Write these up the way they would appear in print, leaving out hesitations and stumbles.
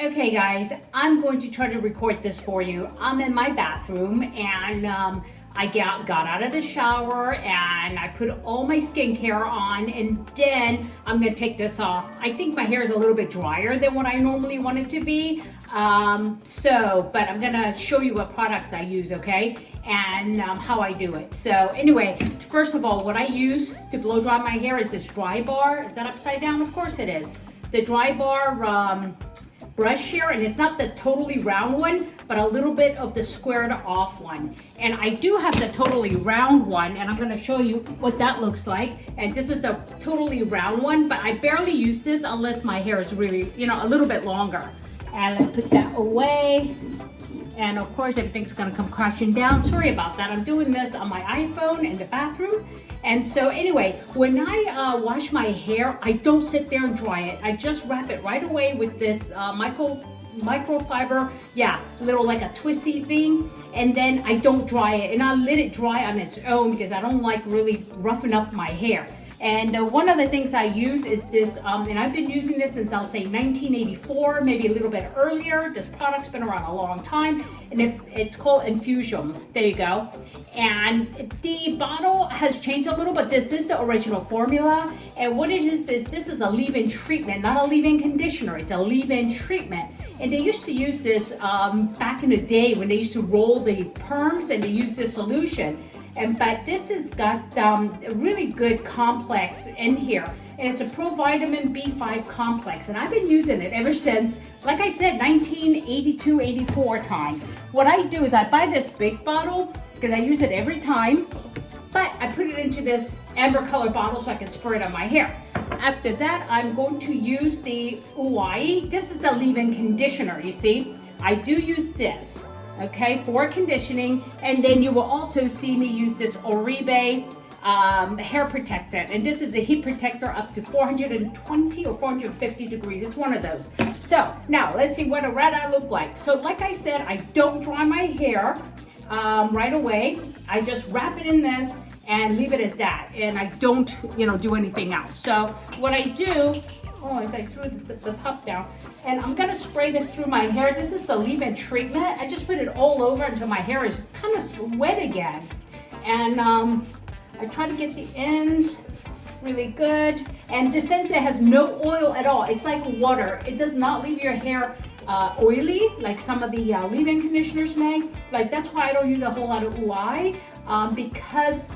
Okay guys, I'm going to try to record this for you. I'm in my bathroom and I got out of the shower and I put all my skincare on, and then I'm gonna take this off. I think my hair is a little bit drier than what I normally want it to be. But I'm gonna show you what products I use, okay? And how I do it. So anyway, first of all, what I use to blow dry my hair is this dry bar. Is that upside down? Of course it is. The dry bar brush here, and it's not the totally round one, but a little bit of the squared off one. And I do have the totally round one, and I'm gonna show you what that looks like. And this is the totally round one, but I barely use this unless my hair is really, a little bit longer. And I put that away. And of course, everything's gonna come crashing down. Sorry about that. I'm doing this on my iPhone in the bathroom. And so anyway, when I wash my hair, I don't sit there and dry it. I just wrap it right away with this microfiber, little like a twisty thing. And then I don't dry it. And I let it dry on its own because I don't like really roughing up my hair. And one of the things I use is this, and I've been using this since I'll say 1984, maybe a little bit earlier. This product's been around a long time, and it's called Infusion. There you go. And the bottle has changed a little, but this is the original formula. And what it is this is a leave-in treatment, not a leave-in conditioner. It's a leave-in treatment. And they used to use this back in the day when they used to roll the perms, and they used this solution. But this has got a really good complex in here, and it's a provitamin B5 complex, and I've been using it ever since, like I said, 1982, 84 time. What I do is I buy this big bottle because I use it every time, but I put it into this amber color bottle so I can spray it on my hair. After that, I'm going to use the IPSY. This is the leave-in conditioner, you see. I do use this, okay, for conditioning. And then you will also see me use this Oribe hair protectant. And this is a heat protector up to 420 or 450 degrees. It's one of those. So now let's see what a red eye look like. So like I said, I don't dry my hair right away. I just wrap it in this and leave it as that. And I don't, do anything else. So what I do, as I threw the top down, and I'm gonna spray this through my hair. This is the leave-in treatment. I just put it all over until my hair is kind of wet again. And I try to get the ends really good. And this, since it has no oil at all, it's like water. It does not leave your hair oily like some of the leave-in conditioners make. Like, that's why I don't use a whole lot of UI, because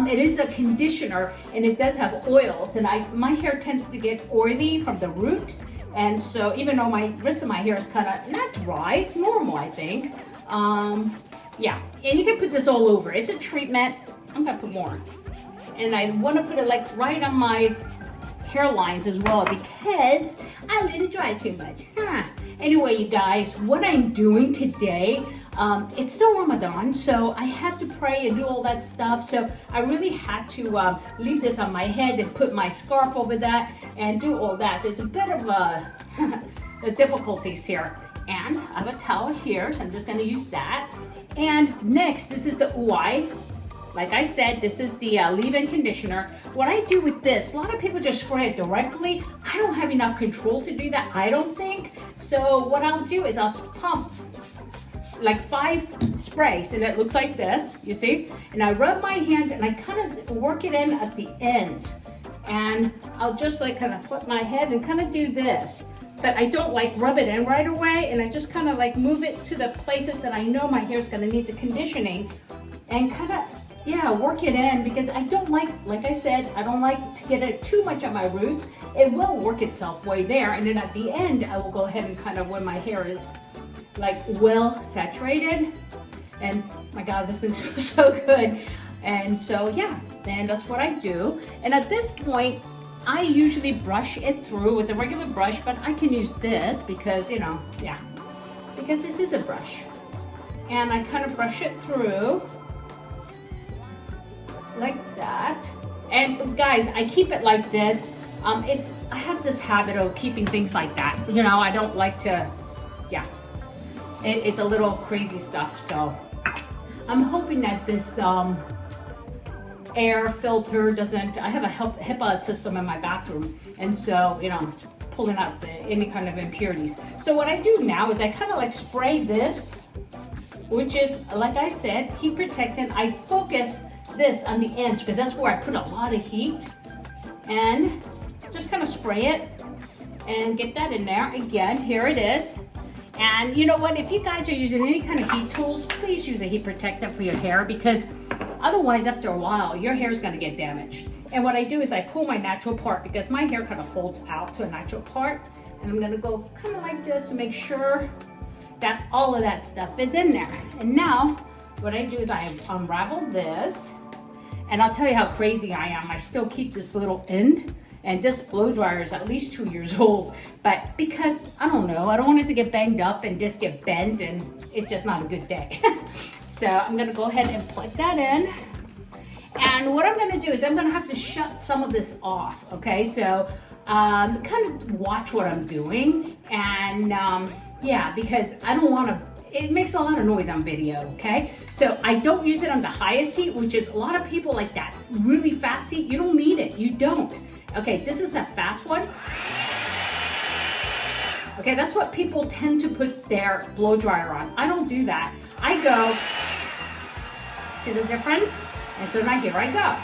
it is a conditioner and it does have oils, and my hair tends to get oily from the root. And so even though my rest of my hair is kind of not dry, it's normal, I think. And you can put this all over. It's a treatment. I'm gonna put more. And I want to put it like right on my hairlines as well because I let it dry too much. Anyway, you guys, what I'm doing today, it's still Ramadan, so I had to pray and do all that stuff. So I really had to leave this on my head and put my scarf over that and do all that. So it's a bit of the difficulties here. And I have a towel here, so I'm just gonna use that. And next, this is the IPSY. Like I said, this is the leave-in conditioner. What I do with this, a lot of people just spray it directly. I don't have enough control to do that, I don't think. So what I'll do is I'll pump like 5 sprays, and it looks like this, you see? And I rub my hands and I kind of work it in at the ends. And I'll just like kind of flip my head and kind of do this. But I don't like rub it in right away, and I just kind of like move it to the places that I know my hair is gonna need the conditioning, and kind of, work it in, because I don't like I said, I don't like to get it too much on my roots. It will work itself way there, and then at the end, I will go ahead and kind of, when my hair is like well saturated, and my God, this thing's so good. And so then that's what I do. And at this point, I usually brush it through with a regular brush, but I can use this because, because this is a brush. And I kind of brush it through like that. And guys, I keep it like this. I have this habit of keeping things like that. I don't like to, it's a little crazy stuff. So I'm hoping that this air filter doesn't, I have a HEPA system in my bathroom. And so, pulling out any kind of impurities. So what I do now is I kind of like spray this, which is, like I said, heat protectant. I focus this on the ends because that's where I put a lot of heat, and just kind of spray it and get that in there. Again, here it is. And you know what, if you guys are using any kind of heat tools, please use a heat protectant for your hair, because otherwise after a while your hair is going to get damaged. And what I do is I pull my natural part, because my hair kind of folds out to a natural part, and I'm going to go kind of like this to make sure that all of that stuff is in there. And now what I do is I unravel this, and I'll tell you how crazy I am. I still keep this little end. And this blow dryer is at least 2 years old, but because, I don't know, I don't want it to get banged up and just get bent, and it's just not a good day. So I'm gonna go ahead and plug that in. And what I'm gonna do is I'm gonna have to shut some of this off, okay? So kind of watch what I'm doing. And yeah, because I don't wanna, it makes a lot of noise on video, okay? So I don't use it on the highest heat, which is a lot of people like that really fast heat. You don't need it, you don't. Okay, this is the fast one. Okay, that's what people tend to put their blow dryer on. I don't do that. I go, see the difference? And so now here I go.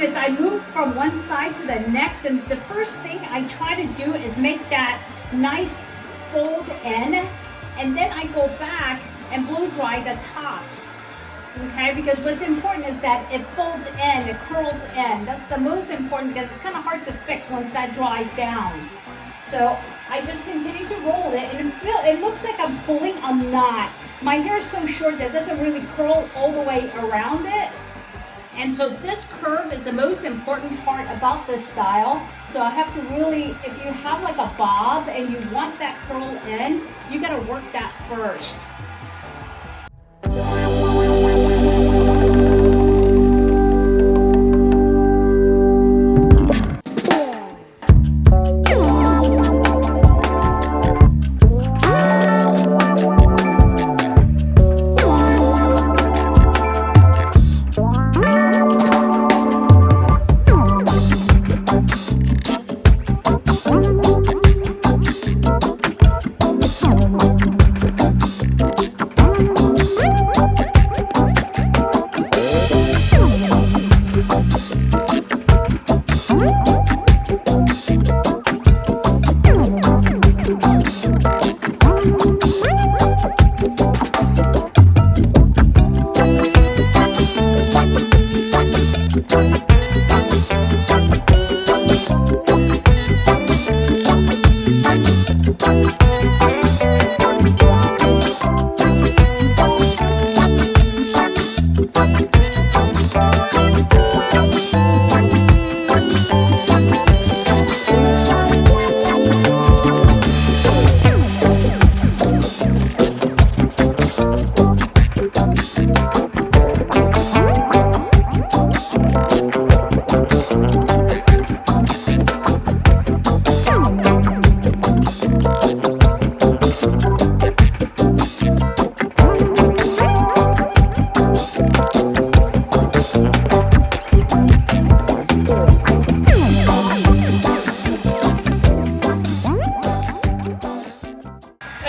notice I move from one side to the next, and the first thing I try to do is make that nice fold in, and then I go back and blow dry the tops. Okay, because what's important is that it folds in, it curls in. That's the most important because it's kind of hard to fix once that dries down. So I just continue to roll it, and it looks like I'm pulling a knot. My hair is so short that it doesn't really curl all the way around it. And so this curve is the most important part about this style. So I have to really, if you have like a bob and you want that curl in, you gotta work that first.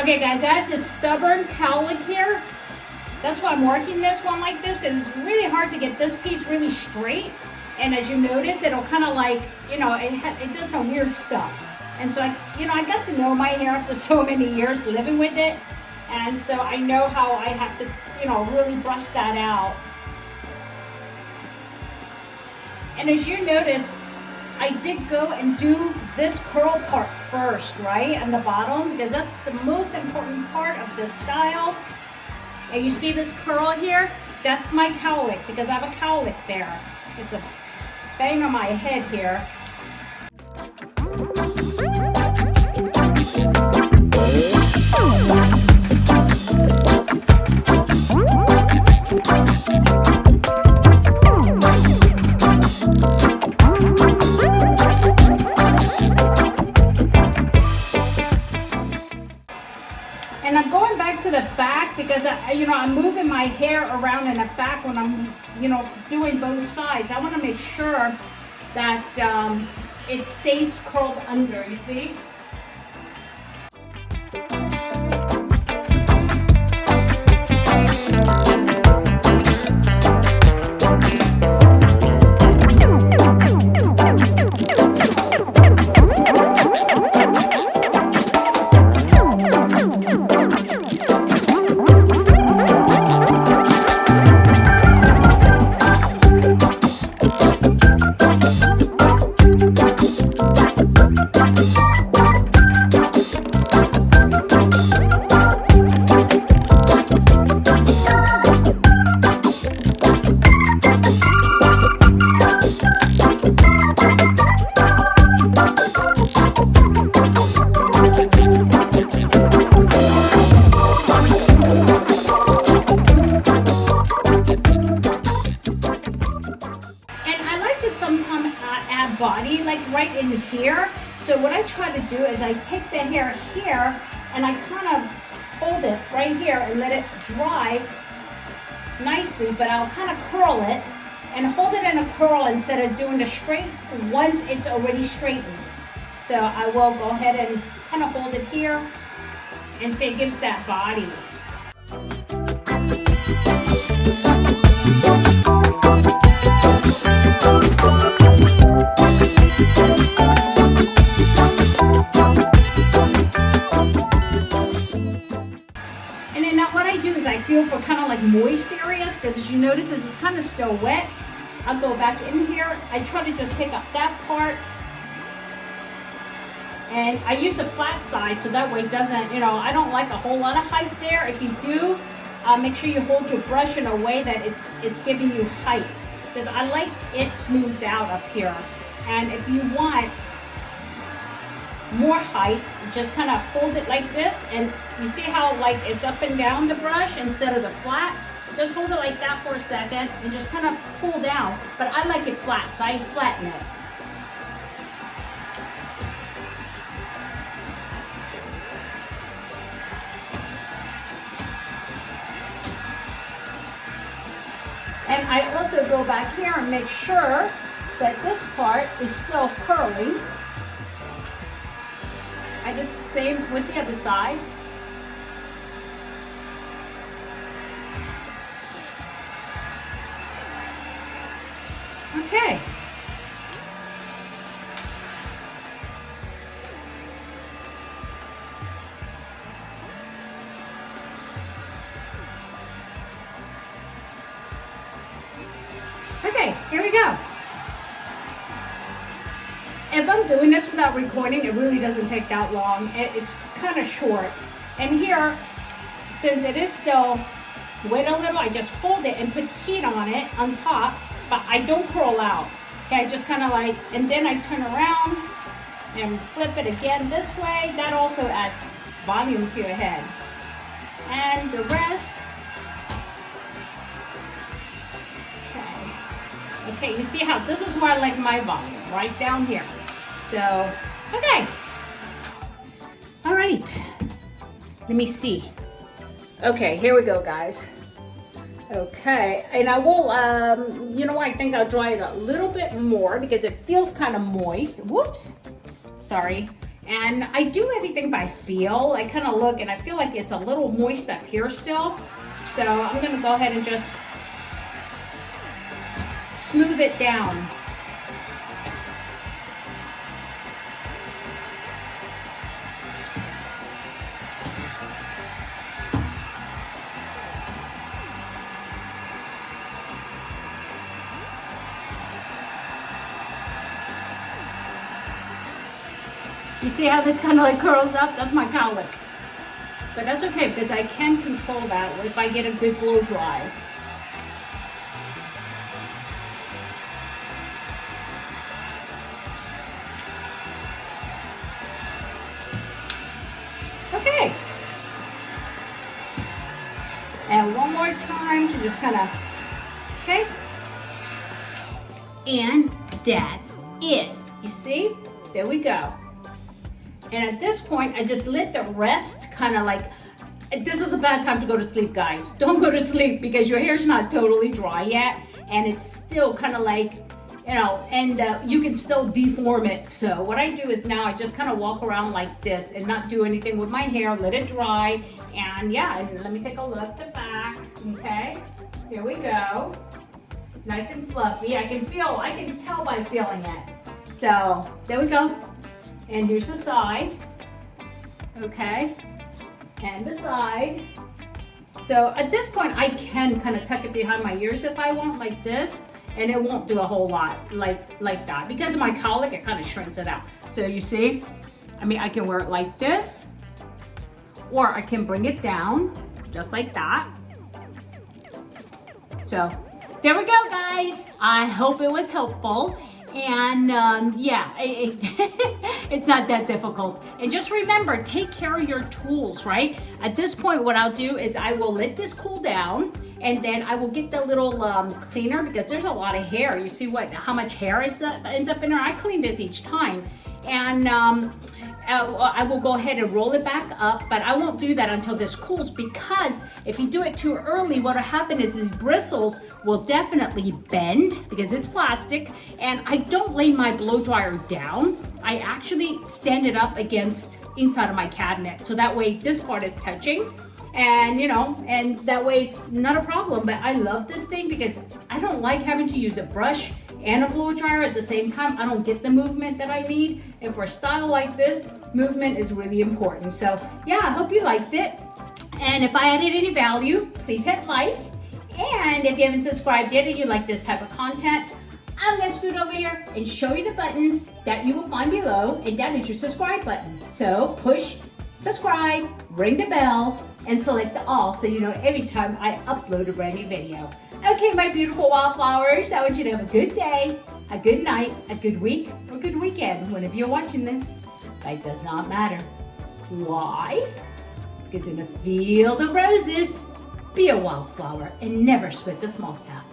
Okay guys, I have this stubborn cowlick here. That's why I'm working this one like this, because it's really hard to get this piece really straight. And as you notice, it'll kind of like, you know, it does some weird stuff. And so, I got to know my hair after so many years living with it. And so I know how I have to, really brush that out. And as you notice, I did go and do this curl part first, right, on the bottom, because that's the most important part of this style. And you see this curl here? That's my cowlick, because I have a cowlick there. It's a bang on my head here. And I'm going back to the back because I'm moving my hair around in the back when I'm doing both sides. I want to make sure that it stays curled under, you see? Body like right in here. So what I try to do is I take the hair here and I kind of hold it right here and let it dry nicely, but I'll kind of curl it and hold it in a curl instead of doing the straight once it's already straightened. So I will go ahead and kind of hold it here and so it gives that body. you notice this is kind of still wet. I'll go back in here. I try to just pick up that part. And I use a flat side so that way it doesn't, you know, I don't like a whole lot of height there. If you do, make sure you hold your brush in a way that it's giving you height. Because I like it smoothed out up here. And if you want more height, just kind of hold it like this. And you see how like it's up and down the brush instead of the flat? Just hold it like that for a second and just kind of pull down. But I like it flat, so I flatten it. And I also go back here and make sure that this part is still curling. I just same with the other side. Okay. Okay, here we go. If I'm doing this without recording, it really doesn't take that long. It's kind of short. And here, since it is still wet a little, I just hold it and put heat on it on top, but I don't curl out. Okay, I just kind of like, and then I turn around and flip it again this way. That also adds volume to your head. And the rest, okay, you see how this is where I like my volume, right down here. So, okay. All right, let me see. Okay, here we go, guys. Okay, and I will, you know what, I think I'll dry it a little bit more because it feels kind of moist. Whoops, sorry. And I do everything by feel. I kind of look and I feel like it's a little moist up here still. So I'm gonna go ahead and just smooth it down. You see how this kind of like curls up? That's my cowlick. But that's okay because I can control that if I get a good blow dry. Okay. And one more time to just kind of, okay. And that's it. You see? There we go. And at this point, I just let the rest kind of like, this is a bad time to go to sleep, guys. Don't go to sleep because your hair's not totally dry yet. And it's still kind of like, you know, and you can still deform it. So what I do is now I just kind of walk around like this and not do anything with my hair, let it dry. And yeah, and let me take a look at the back, okay? Here we go. Nice and fluffy. I can tell by feeling it. So there we go. And here's the side, okay, and the side. So at this point, I can kind of tuck it behind my ears if I want, like this, and it won't do a whole lot like that. Because of my cowlick, it kind of shrinks it out. So you see, I mean, I can wear it like this, or I can bring it down, just like that. So there we go, guys. I hope it was helpful. And yeah, it's not that difficult. And just remember, take care of your tools, right? At this point, what I'll do is I will let this cool down, and then I will get the little cleaner because there's a lot of hair. You see how much hair ends up in there? I clean this each time. And I will go ahead and roll it back up, but I won't do that until this cools, because if you do it too early, what will happen is these bristles will definitely bend because it's plastic. And I don't lay my blow dryer down. I actually stand it up against inside of my cabinet. So that way this part is touching, and you know, and that way it's not a problem. But I love this thing because I don't like having to use a brush and a blow dryer at the same time. I don't get the movement that I need. And for a style like this, movement is really important. So yeah, I hope you liked it. And if I added any value, please hit like. And if you haven't subscribed yet and you like this type of content, I'm going to scoot over here and show you the button that you will find below, and that is your subscribe button. So push subscribe, ring the bell, and select all so you know every time I upload a brand new video. Okay, my beautiful wildflowers, I want you to have a good day, a good night, a good week, or a good weekend whenever you're watching this. Life does not matter. Why? Because in a field of roses, be a wildflower and never sweat the small stuff.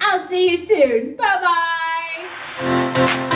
I'll see you soon. Bye-bye.